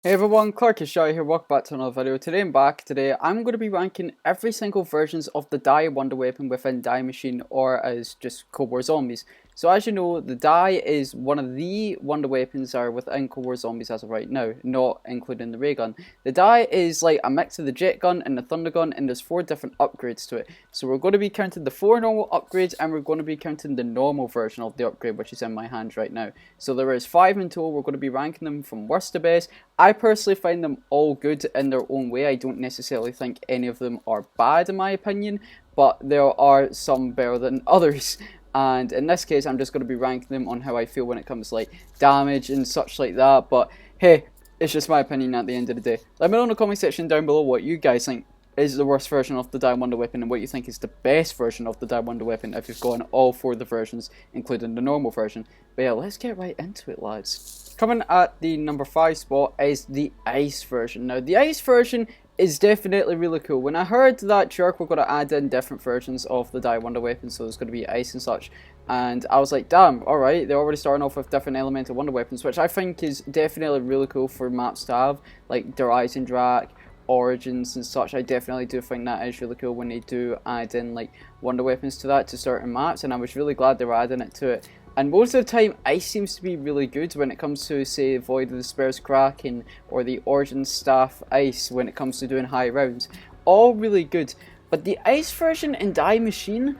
Hey everyone, Clark is Shy here, welcome back to another video. Today I'm going to be ranking every single versions of the D.I.E Wonder Weapon within D.I.E Machine, or as just Cold War Zombies. So as you know, the D.I.E is one of the Wonder Weapons that are within Cold War Zombies as of right now, not including the ray gun. The D.I.E is like a mix of the jet gun and the thunder gun, and there's 4 different upgrades to it. So we're going to be counting the 4 normal upgrades, and we're going to be counting the normal version of the upgrade, which is in my hands right now. So there is 5 in total. We're going to be ranking them from worst to best. I personally find them all good in their own way. I don't necessarily think any of them are bad in my opinion, but there are some better than others. And in this case, I'm just going to be ranking them on how I feel when it comes to like damage and such like that. But hey, it's just my opinion at the end of the day. Let me know in the comment section down below what you guys think is the worst version of the D.I.E Wonder Weapon and what you think is the best version of the D.I.E Wonder Weapon if you've gone all 4 of the versions, including the normal version. But yeah, let's get right into it, lads. Coming at the number 5 spot is the Ice version. Now, the Ice version is definitely really cool. When I heard that Jerk were going to add in different versions of the D.I.E Wonder Weapon, so there's going to be Ice and such, and I was like, damn, alright, they're already starting off with different elemental wonder weapons, which I think is definitely really cool for maps to have, like D.I.E and Drac, Origins and such. I definitely do think that is really cool when they do add in like wonder weapons to that to certain maps, and I was really glad they were adding it to it. And most of the time, Ice seems to be really good when it comes to, say, Void of the Spear's Kraken or the Origin Staff Ice when it comes to doing high rounds. All really good. But the Ice version in D.I.E Machine,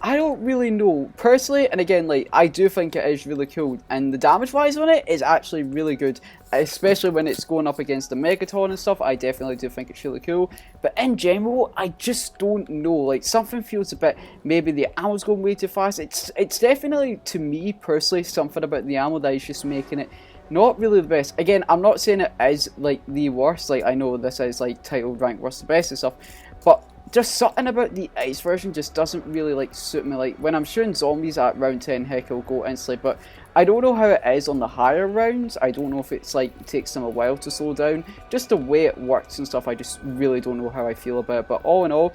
I don't really know. Personally, and again, like, I do think it is really cool. And the damage-wise on it is actually really good. Especially when it's going up against the Megaton and stuff, I definitely do think it's really cool. But in general, I just don't know. Like, something feels a bit, maybe the ammo's going way too fast. It's definitely, to me, personally, something about the ammo that is just making it not really the best. Again, I'm not saying it is, like, the worst. Like, I know this is, like, titled rank worst to best and stuff. But just something about the Ice version just doesn't really like suit me. Like when I'm shooting zombies at round 10, heck, it'll go instantly, but I don't know how it is on the higher rounds. I don't know if it's like it takes them a while to slow down. Just the way it works and stuff, I just really don't know how I feel about it. But all in all,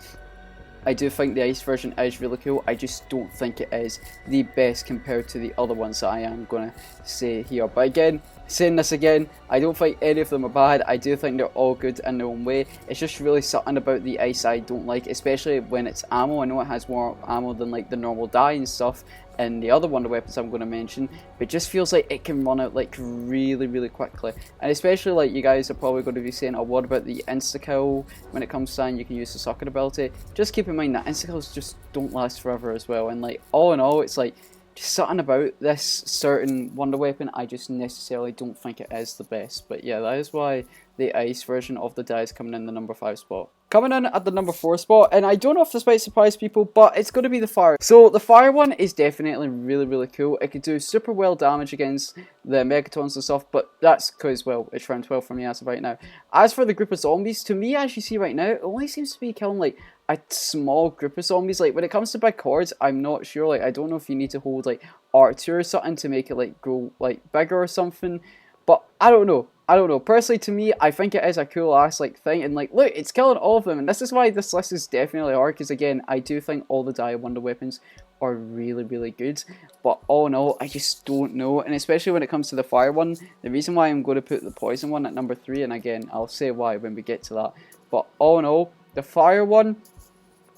I do think the Ice version is really cool. I just don't think it is the best compared to the other ones that I am going to say here. But again, saying this again, I don't think any of them are bad. I do think they're all good in their own way. It's just really something about the Ice I don't like, especially when it's ammo. I know it has more ammo than like the normal D.I.E and stuff and the other wonder weapons I'm going to mention, but it just feels like it can run out like really quickly. And especially like you guys are probably going to be saying, oh, what about the insta-kill when it comes down, you can use the socket ability. Just keep in mind that insta-kills just don't last forever as well, and like all in all, it's like just something about this certain wonder weapon I just necessarily don't think it is the best. But yeah, that is why the Ice version of the D.I.E is coming in the number 5 spot. Coming in at the number 4 spot, and I don't know if this might surprise people, but it's going to be the Fire. So the Fire one is definitely really cool. It could do super well damage against the Megatons and stuff, but that's because, well, it's round 12 for me as of right now. As for the group of zombies, to me, as you see right now, it only seems to be killing like a small group of zombies. Like when it comes to big hordes, I'm not sure. Like I don't know if you need to hold like R2 or something to make it like grow like bigger or something, but I don't know. Personally, to me, I think it is a cool ass like thing, and like, look, it's killing all of them, and this is why this list is definitely hard. Because again, I do think all the D.I.E wonder weapons are really good, but all in all, I just don't know. And especially when it comes to the Fire one, the reason why I'm going to put the Poison one at number 3, and again, I'll say why when we get to that. But all in all, the Fire one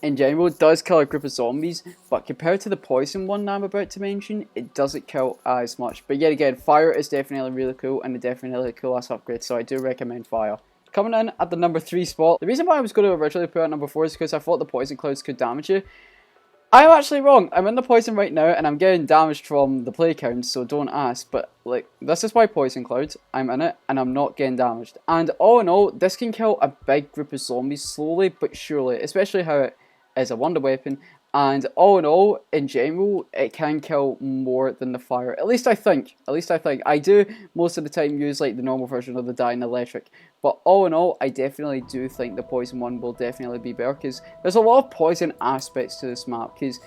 in general, it does kill a group of zombies, but compared to the Poison one that I'm about to mention, it doesn't kill as much. But yet again, Fire is definitely really cool, and definitely a cool ass upgrade, so I do recommend Fire. Coming in at the number 3 spot, the reason why I was going to originally put it at number 4 is because I thought the Poison Clouds could damage you. I'm actually wrong. I'm in the Poison right now, and I'm getting damaged from the play count, so don't ask. But, like, this is why Poison Clouds, I'm in it, and I'm not getting damaged. And all in all, this can kill a big group of zombies slowly but surely, especially how it is a wonder weapon, and all in all, in general, it can kill more than the Fire. At least I think. I do most of the time use like the normal version of the D.I.E and electric, But all in all, I definitely do think the poison one will definitely be better, because there's a lot of poison aspects to this map, because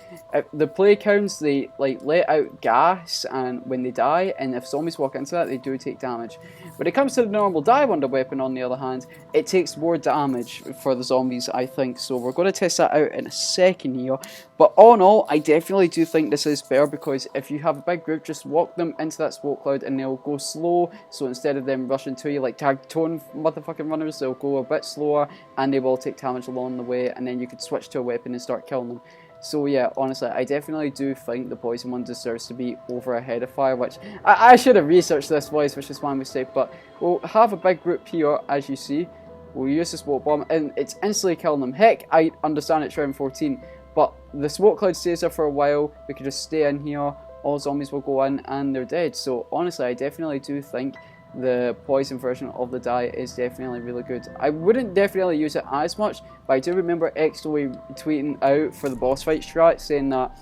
the play counts, they like let out gas and when they die, and if zombies walk into that, they do take damage. When it comes to the normal Die Wonder weapon, on the other hand, it takes more damage for the zombies, I think. So we're going to test that out in a second here. But all in all, I definitely do think this is better, because if you have a big group, just walk them into that smoke cloud and they'll go slow. So instead of them rushing to you like tag tone motherfucking runners, they'll go a bit slower and they will take damage along the way, and then you could switch to a weapon and start killing them. So yeah, honestly, I definitely do think the poison one deserves to be over ahead of fire, which I should have researched this, boys, which is my mistake. But we'll have a big group here, as you see. We'll use the smoke bomb, and it's instantly killing them. Heck, I understand it's round 14, but the smoke cloud stays there for a while. We could just stay in here, all zombies will go in, and they're dead. So honestly, I definitely do think the poison version of the Die is definitely really good. I wouldn't definitely use it as much, but I do remember XOE tweeting out for the boss fight strat, saying that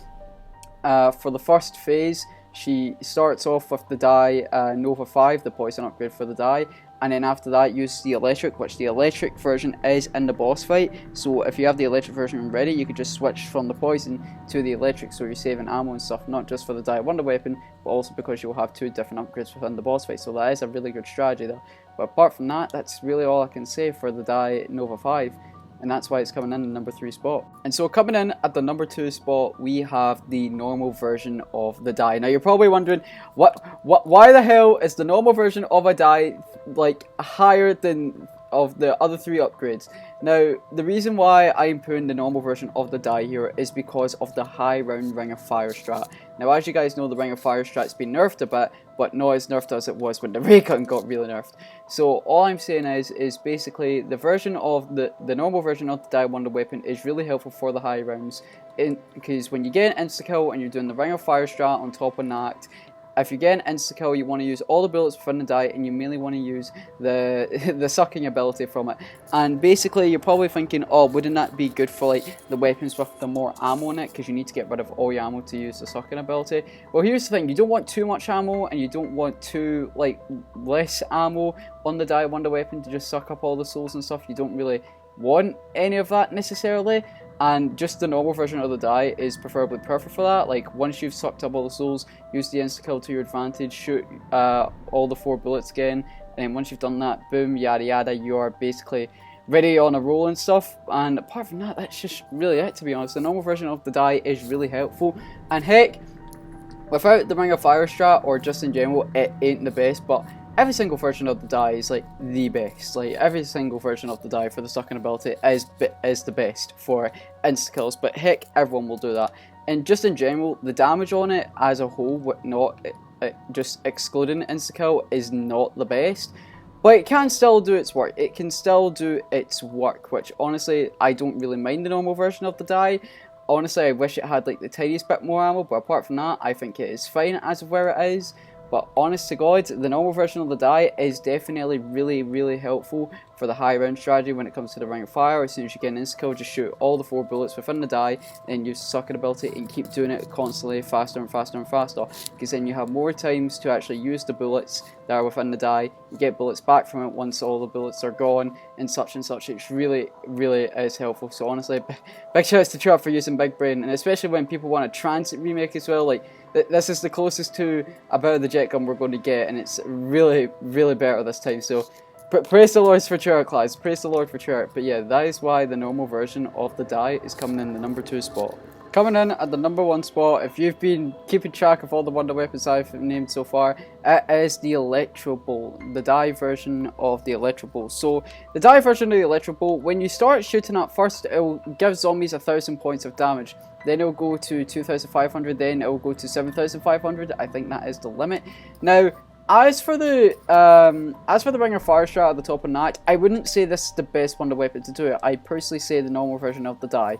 for the first phase, she starts off with the Die Nova 5, the poison upgrade for the Die, and then after that use the electric, which the electric version is in the boss fight. So if you have the electric version ready, you could just switch from the poison to the electric, so you're saving ammo and stuff, not just for the Die Wonder weapon, but also because you'll have 2 different upgrades within the boss fight. So that is a really good strategy there. But apart from that, that's really all I can say for the Die Nova 5. And that's why it's coming in the number 3 spot. And so coming in at the number 2 spot, we have the normal version of the Die. Now you're probably wondering, why the hell is the normal version of a Die like higher than of the other 3 upgrades? Now, the reason why I'm putting the normal version of the Die here is because of the high round Ring of Fire strat. Now, as you guys know, the Ring of Fire strat's been nerfed a bit, but not as nerfed as it was when the ray gun got really nerfed. So all I'm saying is basically the version of the normal version of the Die Wonder weapon is really helpful for the high rounds, because when you get an insta kill and you're doing the Ring of Fire strat on top of that, if you get an insta kill, you want to use all the bullets within the Die, and you mainly want to use the sucking ability from it. And basically, you're probably thinking, oh, wouldn't that be good for like the weapons with the more ammo in it, because you need to get rid of all your ammo to use the sucking ability. Well, here's the thing: you don't want too much ammo, and you don't want too like less ammo on the Die Wonder weapon to just suck up all the souls and stuff. You don't really want any of that necessarily. And just the normal version of the Die is preferably perfect for that. Like, once you've sucked up all the souls, use the insta-kill to your advantage, shoot all the 4 bullets again, and once you've done that, boom, yada yada, you are basically ready on a roll and stuff. And apart from that, that's just really it, to be honest. The normal version of the Die is really helpful, and heck, without the Ring of Fire strat, or just in general, it ain't the best, but every single version of the Die is like the best. Like, every single version of the Die for the sucking ability is the best for insta kills. But heck, everyone will do that. And just in general, the damage on it as a whole, not just excluding insta kill, is not the best. But it can still do its work. It can still do its work, which honestly, I don't really mind the normal version of the Die. Honestly, I wish it had like the tiniest bit more ammo, but apart from that, I think it is fine as of where it is. But honest to God, the normal version of the Die is definitely really, really helpful for the high round strategy when it comes to the Ring of Fire. As soon as you get an insta-kill, just shoot all the 4 bullets within the Die, then use the sucking ability and keep doing it constantly, faster and faster and faster. Because then you have more times to actually use the bullets that are within the Die. You get bullets back from it once all the bullets are gone, and such and such. It's really, really is helpful. So honestly, big shouts to Trap for using Big Brain, and especially when people want a transit remake as well. Like, this is the closest to about the jet gun we're going to get, and it's really, really better this time. So praise the Lord for Chart, class. Praise the Lord for Chart. But yeah, that is why the normal version of the Die is coming in the number 2 spot. Coming in at the number 1 spot, if you've been keeping track of all the wonder weapons I've named so far, it is the Electro Bolt, the Die version of the Electro Bolt. So the Die version of the Electro Bolt, when you start shooting at first, it will give zombies 1,000 points of damage. Then it will go to 2,500, then it will go to 7,500. I think that is the limit. Now, as for the Ring of Fire strat at the top of that, I wouldn't say this is the best wonder weapon to do it. I personally say the normal version of the Die.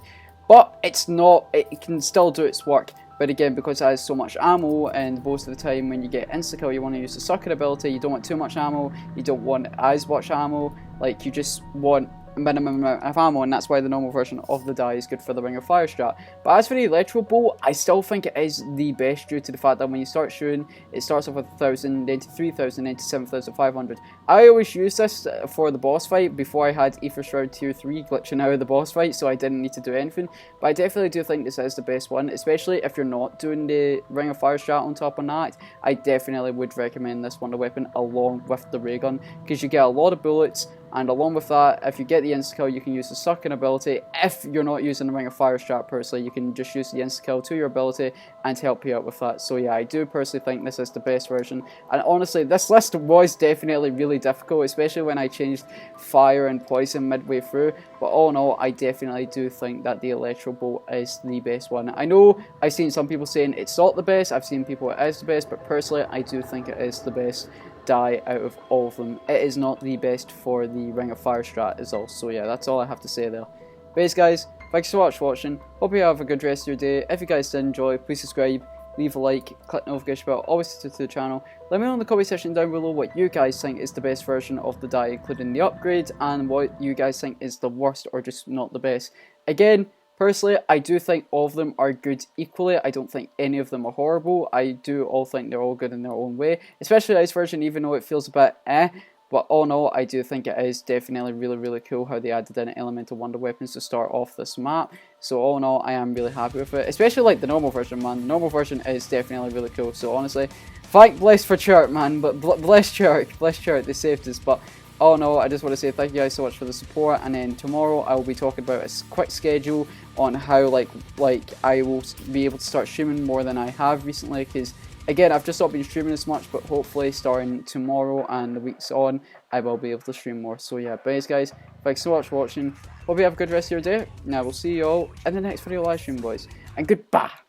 But it's not, it can still do its work. But again, because it has so much ammo, and most of the time when you get insta-kill, you want to use the sucking ability. You don't want too much ammo, you don't want as much ammo. Like, you just want minimum amount of ammo, and that's why the normal version of the die is good for the Ring of Fire strat. But as for the Electro Bolt, I still think it is the best due to the fact that when you start shooting, it starts off with 1,000, then to 3,000, then to 7,500. I always use this for the boss fight before I had Aether Shroud tier 3 glitching out of the boss fight, so I didn't need to do anything. But I definitely do think this is the best one, especially if you're not doing the Ring of Fire strat on top of that. I definitely would recommend this wonder weapon along with the ray gun, because you get a lot of bullets. And along with that, if you get the insta-kill, you can use the sucking ability. If you're not using the Ring of Fire strat personally, you can just use the insta-kill to your ability and to help you out with that. So yeah, I do personally think this is the best version. And honestly, this list was definitely really difficult, especially when I changed fire and poison midway through. But all in all, I definitely do think that the Electro Bolt is the best one. I know I've seen some people saying it's not the best, I've seen people it is the best, but personally, I do think it is the best die out of all of them. It is not the best for the Ring of Fire strat is all. So yeah, that's all I have to say there. But anyways guys, thanks so much for watching. Hope you have a good rest of your day. If you guys did enjoy, please subscribe, leave a like, click the notification bell, always subscribe to the channel. Let me know in the comment section down below what you guys think is the best version of the die, including the upgrade, and what you guys think is the worst or just not the best. Again, personally, I do think all of them are good equally. I don't think any of them are horrible. I do all think they're all good in their own way, especially the ice version, even though it feels a bit but all in all, I do think it is definitely really cool how they added in elemental wonder weapons to start off this map. So all in all, I am really happy with it, especially like the normal version, man. The normal version is definitely really cool. So honestly, thank Bless for Chart, man, but bless Chart, they saved us. But all in all, I just want to say thank you guys so much for the support, and then tomorrow I will be talking about a quick schedule on how like I will be able to start streaming more than I have recently, because again, I've just not been streaming as much, but hopefully starting tomorrow and the weeks on, I will be able to stream more. So yeah, but anyways guys, thanks so much for watching. Hope you have a good rest of your day, and I will see you all in the next video live stream, boys. And goodbye!